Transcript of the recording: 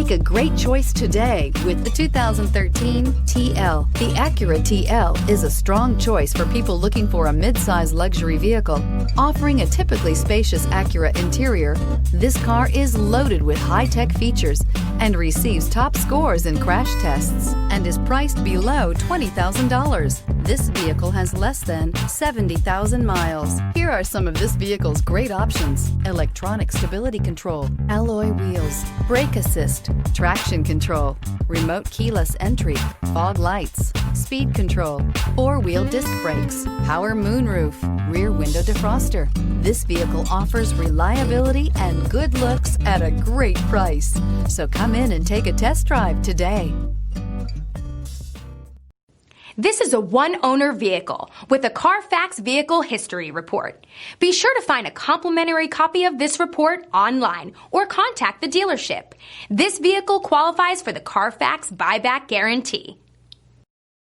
Make a great choice today with the 2013 TL. The Acura TL is a strong choice for people looking for a mid-size luxury vehicle. Offering a typically spacious Acura interior, this car is loaded with high-tech features and receives top scores in crash tests and is priced below $20,000. This vehicle has less than 70,000 miles. Here are some of this vehicle's great options: electronic stability control, alloy wheels, brake assist, traction control, remote keyless entry, fog lights, speed control, four-wheel disc brakes, power moonroof, rear window defroster. This vehicle offers reliability and good looks at a great price. So come in and take a test drive today. This is a one-owner vehicle with a Carfax Vehicle History Report. Be sure to find a complimentary copy of this report online or contact the dealership. This vehicle qualifies for the Carfax Buyback Guarantee.